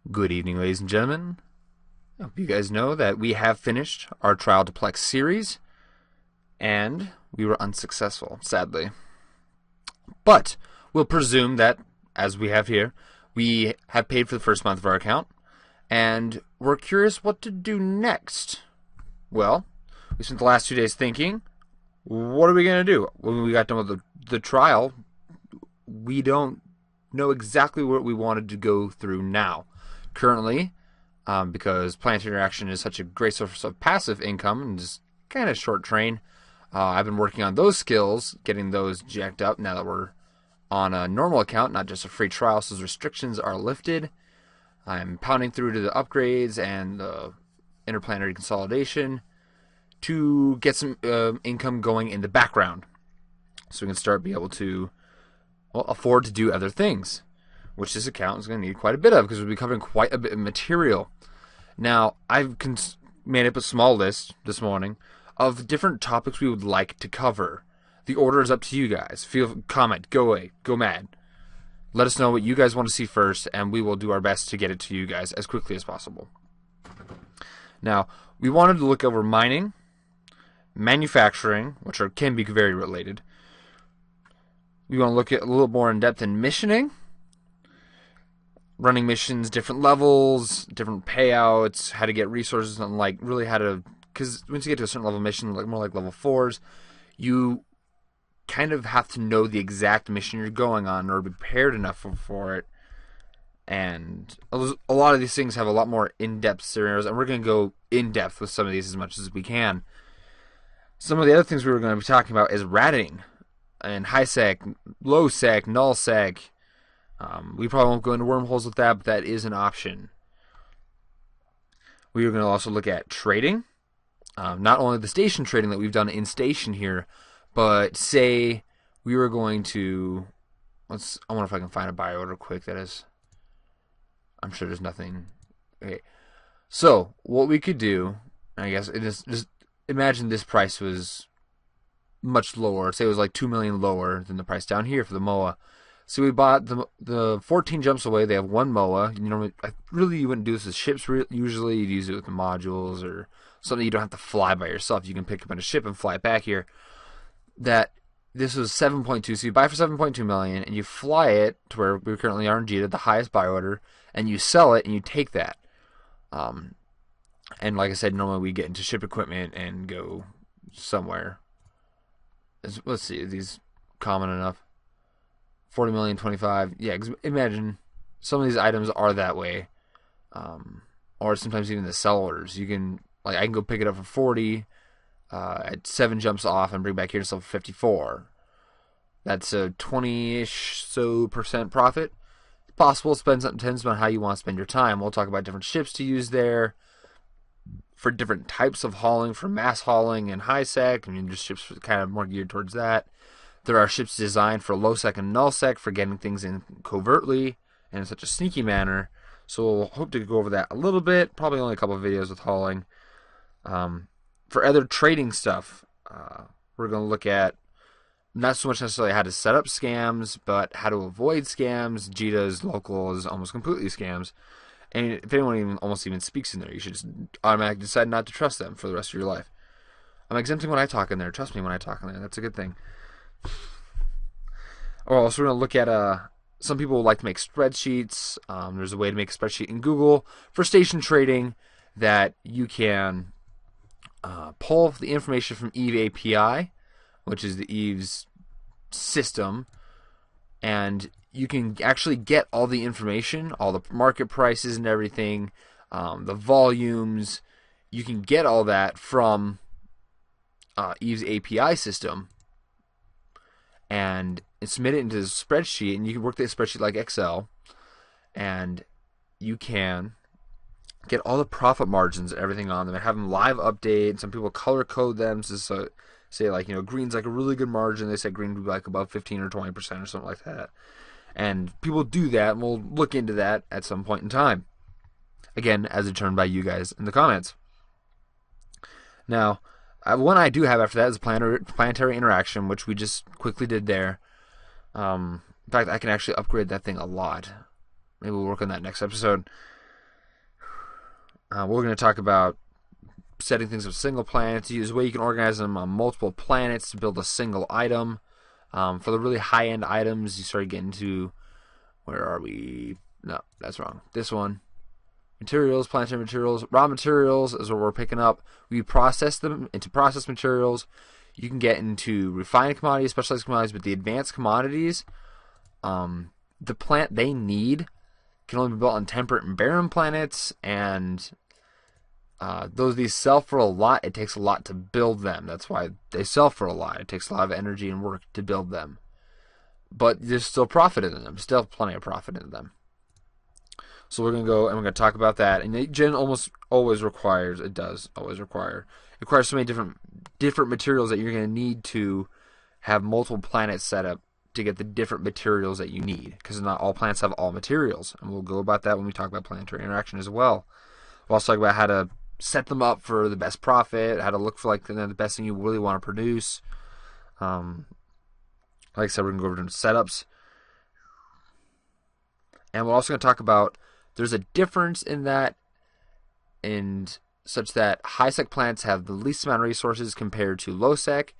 Good evening, ladies and gentlemen. I hope you guys know that we have finished our Trial to Plex series, and we were unsuccessful, sadly. But we'll presume that, as we have here, we have paid for the first month of our account, and we're curious what to do next. Well, we spent the last 2 days thinking, what are we going to do? When we got done with the trial, we don't know exactly what we wanted to go through now. Currently, because Planetary Interaction is such a great source of passive income and just kind of short train, I've been working on those skills, getting those jacked up now that we're on a normal account, not just a free trial, so those restrictions are lifted. I'm pounding through to the upgrades and the interplanetary consolidation to get some income going in the background, so we can start be able to afford to do other things, which this account is going to need quite a bit of because we'll be covering quite a bit of material. Now, I've made up a small list this morning of different topics we would like to cover. The order is up to you guys. Comment, go away, go mad. Let us know what you guys want to see first, and we will do our best to get it to you guys as quickly as possible. Now, we wanted to look over mining, manufacturing, which can be very related. We want to look at a little more in depth in missioning, running missions, different levels, different payouts, how to get resources, and like really how to, because once you get to a certain level mission, like more like level 4s, you kind of have to know the exact mission you're going on or be prepared enough for it. And a lot of these things have a lot more in-depth scenarios, and we're going to go in-depth with some of these as much as we can. Some of the other things we were going to be talking about is ratting and high sec, low sec, null sec. We probably won't go into wormholes with that, but that is an option. We are going to also look at trading. Not only the station trading that we've done in station here, but say we were going to... I wonder if I can find a buy order quick. That is... I'm sure there's nothing... Okay. So, what we could do, I guess, it is just imagine this price was much lower. Say it was like 2 million lower than the price down here for the MOA. So we bought the 14 jumps away. They have one MOA. You wouldn't do this with ships. Usually you'd use it with the modules or something you don't have to fly by yourself. You can pick up on a ship and fly it back here. This was 7.2. So you buy for 7.2 million and you fly it to where we currently are in Jita, the highest buy order, and you sell it and you take that. And like I said, normally we get into ship equipment and go somewhere. Let's see, are these common enough? 40 million, 25. Yeah, imagine some of these items are that way. Or sometimes even the sellers. You can, like, I can go pick it up for 40 at 7 jumps off and bring back here to sell for 54. That's a 20-ish % profit. It's possible. It depends on how you want to spend your time. We'll talk about different ships to use there for different types of hauling, for mass hauling and high sec. I mean, just ships kind of more geared towards that. There are ships designed for low sec and null sec for getting things in covertly and in such a sneaky manner. So we'll hope to go over that a little bit. Probably only a couple of videos with hauling. For other trading stuff, we're going to look at not so much necessarily how to set up scams, but how to avoid scams. Jita's local is almost completely scams. And if anyone almost even speaks in there, you should just automatically decide not to trust them for the rest of your life. I'm exempting when I talk in there. Trust me when I talk in there. That's a good thing. Also, we're going to look at some people like to make spreadsheets. There's a way to make a spreadsheet in Google for station trading that you can pull the information from Eve API, which is the Eve's system, and you can actually get all the information, all the market prices and everything, the volumes. You can get all that from Eve's API system and submit it into the spreadsheet, and you can work that spreadsheet like Excel, and you can get all the profit margins and everything on them and have them live update. Some people color code them to say, like, green's like a really good margin. They say green would be like above 15 or 20% or something like that. And people do that, and we'll look into that at some point in time. Again, as determined by you guys in the comments. Now, one I do have after that is planetary interaction, which we just quickly did there. In fact, I can actually upgrade that thing a lot. Maybe we'll work on that next episode. We're going to talk about setting things up single planets. Use a way you can organize them on multiple planets to build a single item. For the really high-end items, you start getting to, where are we? No, that's wrong. This one. Materials, planetary materials. Raw materials is what we're picking up. We process them into processed materials. You can get into refined commodities, specialized commodities, but the advanced commodities, the plant they need can only be built on temperate and barren planets, and these sell for a lot. It takes a lot to build them. That's why they sell for a lot. It takes a lot of energy and work to build them. But there's still profit in them. Still plenty of profit in them. So we're going to go and we're going to talk about that. And Gen almost always requires, it does always require, it requires so many different materials that you're going to need to have multiple planets set up to get the different materials that you need. Because not all planets have all materials. And we'll go about that when we talk about planetary interaction as well. We'll also talk about how to set them up for the best profit, how to look for the best thing you really want to produce. Like I said, we're going to go over different setups. And we're also going to talk about there's a difference in that, and such that high-sec planets have the least amount of resources compared to low-sec,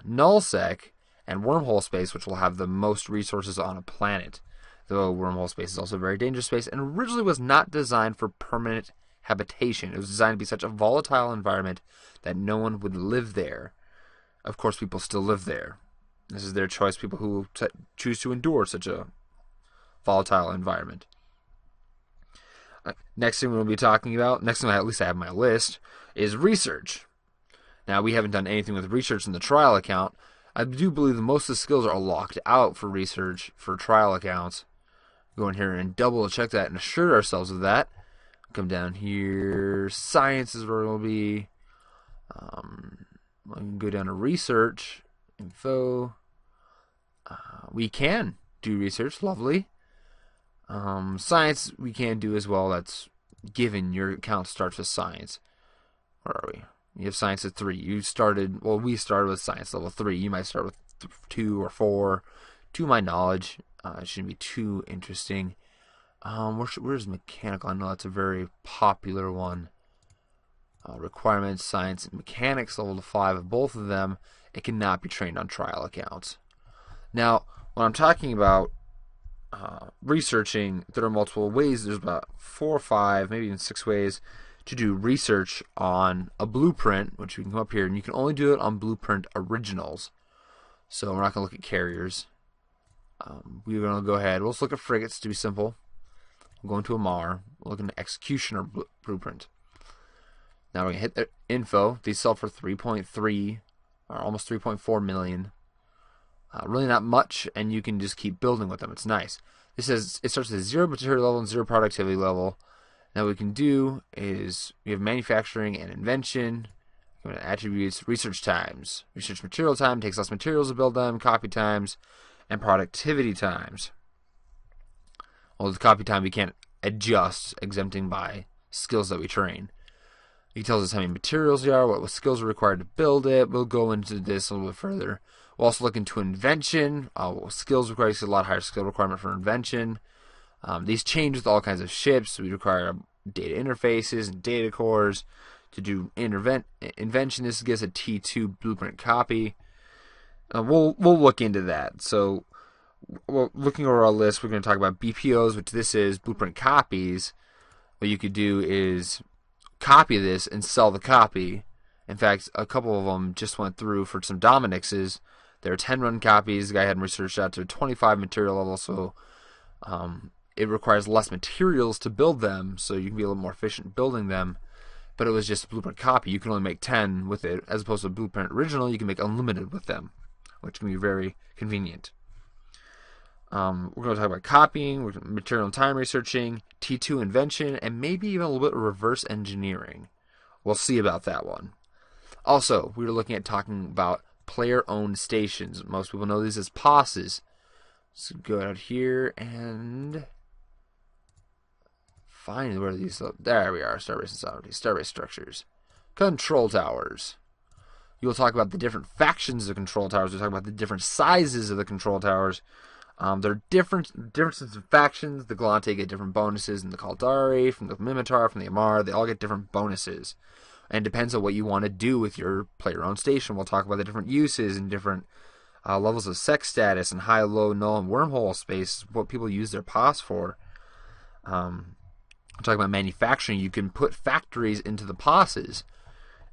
null-sec, and wormhole space, which will have the most resources on a planet. Though wormhole space is also a very dangerous space, and originally was not designed for permanent habitation. It was designed to be such a volatile environment that no one would live there. Of course, people still live there. This is their choice, people who choose to endure such a volatile environment. Next thing we'll be talking about, next thing at least I have on my list, is research. Now, we haven't done anything with research in the trial account. I do believe that most of the skills are locked out for research for trial accounts. Go in here and double check that and assure ourselves of that. Come down here. Science is where it'll be. We can go down to research. Info. We can do research. Lovely. Science we can do as well. That's given your account starts with science. Where are we? You have science at 3. We started with science level 3. You might start with 2 or 4. To my knowledge, it shouldn't be too interesting. Where's mechanical? I know that's a very popular one. Requirements, science, and mechanics level 5 of both of them. It cannot be trained on trial accounts. Now, when I'm talking about researching, there are multiple ways. There's about 4 or 5, maybe even 6 ways to do research on a blueprint, which we can come up here, and you can only do it on blueprint originals. So we're not going to look at carriers. We're going to go ahead. We'll just look at frigates to be simple. We'll go into a MAR. We'll look into executioner blueprint. Now we're going to hit the info. These sell for 3.3 or almost 3.4 million. Really not much, and you can just keep building with them. It's nice. This says it starts at 0 material level and 0 productivity level. Now what we can do is we have manufacturing and invention. Attributes, research times. Research material time takes less materials to build them. Copy times and productivity times. Well, the copy time we can't adjust, exempting by skills that we train. He tells us how many materials there are, what skills are required to build it. We'll go into this a little bit further. We'll also look into invention. Skills required, a lot higher skill requirement for invention. These change with all kinds of ships. We require data interfaces and data cores to do invention. This gives a T2 blueprint copy. We'll look into that. So, looking over our list, we're going to talk about BPOs, which this is blueprint copies. What you could do is copy this and sell the copy. In fact, a couple of them just went through for some Dominixes. There are 10 run copies. The guy hadn't researched out to 25 material level, so it requires less materials to build them, so you can be a little more efficient building them. But it was just a blueprint copy. You can only make 10 with it, as opposed to a blueprint original. You can make unlimited with them, which can be very convenient. We're going to talk about copying, material and time researching, T2 invention, and maybe even a little bit of reverse engineering. We'll see about that one. Also, we were looking at talking about player-owned stations. Most people know these as POSs. So go out here and find where these. There we are. Starbase and Sovereignty. Starbase structures. Control towers. You will talk about the different factions of control towers. We'll talk about the different sizes of the control towers. There are differences in factions. The Galante get different bonuses, and the Caldari, from the Mimitar, from the Amar, they all get different bonuses. And it depends on what you want to do with your player-owned station. We'll talk about the different uses and different levels of sex status and high, low, null, and wormhole space, what people use their POS for. Talking about manufacturing, you can put factories into the POSes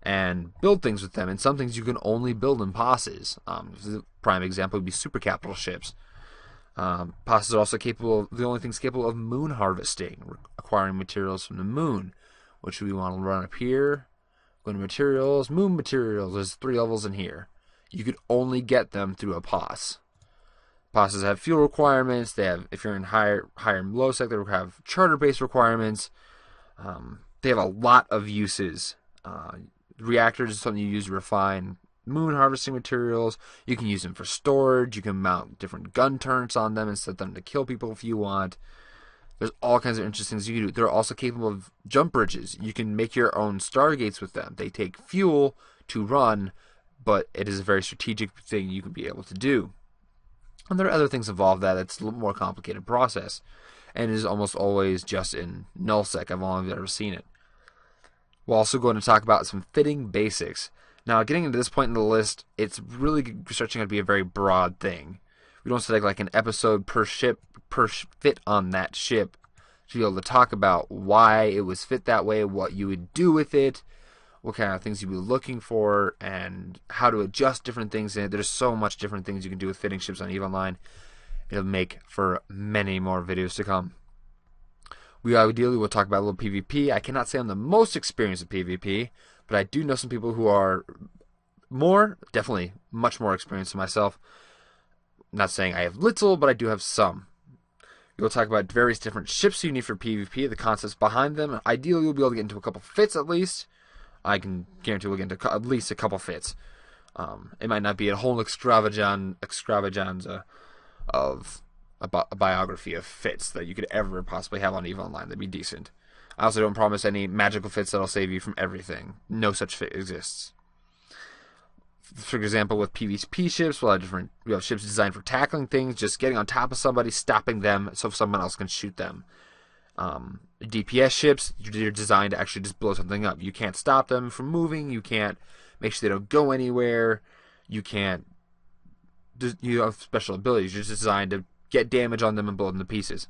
and build things with them, and some things you can only build in POSes. The prime example would be super capital ships. POSes are also the only things capable of moon harvesting, acquiring materials from the moon, which we want to run up here. Go to materials, moon materials, there's 3 levels in here. You could only get them through a POS. POSes have fuel requirements. They have, if you're in higher and low sec, they have charter-based requirements. They have a lot of uses. Reactors is something you use to refine moon harvesting materials. You can use them for storage. You can mount different gun turrets on them and set them to kill people if you want. There's all kinds of interesting things you can do. They're also capable of jump bridges. You can make your own stargates with them. They take fuel to run, but it is a very strategic thing you can be able to do. And there are other things involved that's a little more complicated process, and it is almost always just in nullsec. I've only ever seen it. We're also going to talk about some fitting basics. Now, getting into this point in the list, it's really stretching out to be a very broad thing. We don't select like an episode per ship, per fit on that ship, to be able to talk about why it was fit that way, what you would do with it, what kind of things you'd be looking for, and how to adjust different things in it. There's so much different things you can do with fitting ships on EVE Online. It'll make for many more videos to come. We ideally will talk about a little PvP. I cannot say I'm the most experienced at PvP, but I do know some people who are definitely much more experienced than myself. I'm not saying I have little, but I do have some. We'll talk about various different ships you need for PvP, the concepts behind them. Ideally, we'll be able to get into a couple fits at least. I can guarantee we'll get into at least a couple fits. It might not be a whole extravaganza of a biography of fits that you could ever possibly have on EVE Online. That'd be decent. I also don't promise any magical fits that'll save you from everything. No such fit exists. For example, with PvP ships, we have ships designed for tackling things, just getting on top of somebody, stopping them so someone else can shoot them. DPS ships, they're designed to actually just blow something up. You can't stop them from moving. You can't make sure they don't go anywhere. You have special abilities. You're just designed to get damage on them and blow them to pieces.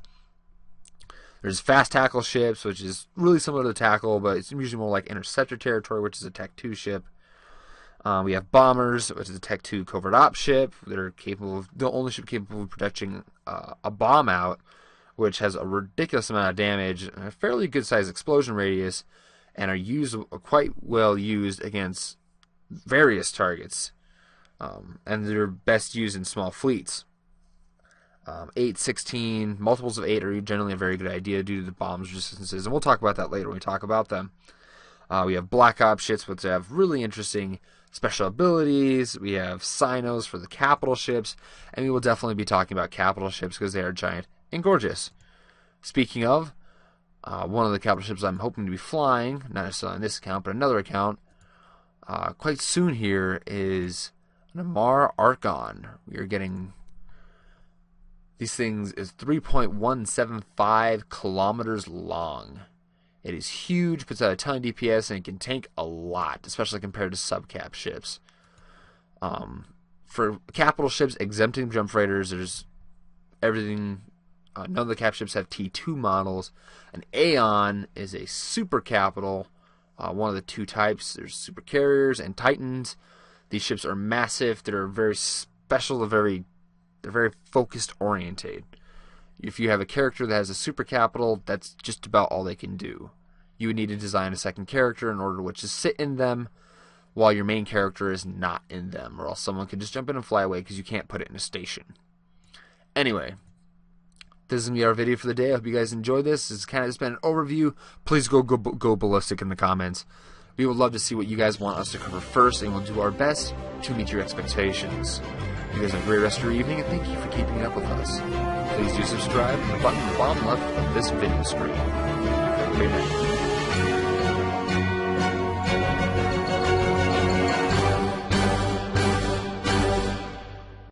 There's fast tackle ships, which is really similar to the tackle, but it's usually more like interceptor territory, which is a Tech 2 ship. We have bombers, which is a Tech 2 covert op ship. They're the only ship capable of projecting a bomb out, which has a ridiculous amount of damage, and a fairly good sized explosion radius, and are quite well used against various targets. And they're best used in small fleets. 8, 16, multiples of 8 are generally a very good idea due to the bomb's resistances, and we'll talk about that later when we talk about them. We have Black Ops ships, which have really interesting special abilities. We have Sinos for the capital ships, and we will definitely be talking about capital ships because they are giant and gorgeous. Speaking of, one of the capital ships I'm hoping to be flying, not necessarily on this account, but another account, quite soon here is an Amar Archon. We are getting these things is 3.175 kilometers long. It is huge, puts out a ton of DPS, and it can tank a lot, especially compared to subcap ships. For capital ships, exempting jump freighters, there's everything. None of the cap ships have T2 models. An Aeon is a super capital, one of the 2 types. There's super carriers and Titans. These ships are massive. They're very special. They're very focused oriented. If you have a character that has a super capital, that's just about all they can do. You would need to design a second character in order to which to sit in them while your main character is not in them, or else someone can just jump in and fly away because you can't put it in a station. Anyway, this is going to be our video for the day. I hope you guys enjoyed this. This has kind of just been an overview. Please go ballistic in the comments. We would love to see what you guys want us to cover first, and we'll do our best to meet your expectations. You guys have a great rest of your evening, and thank you for keeping up with us. Please do subscribe and the button on the bottom left of this video screen. Have a great night.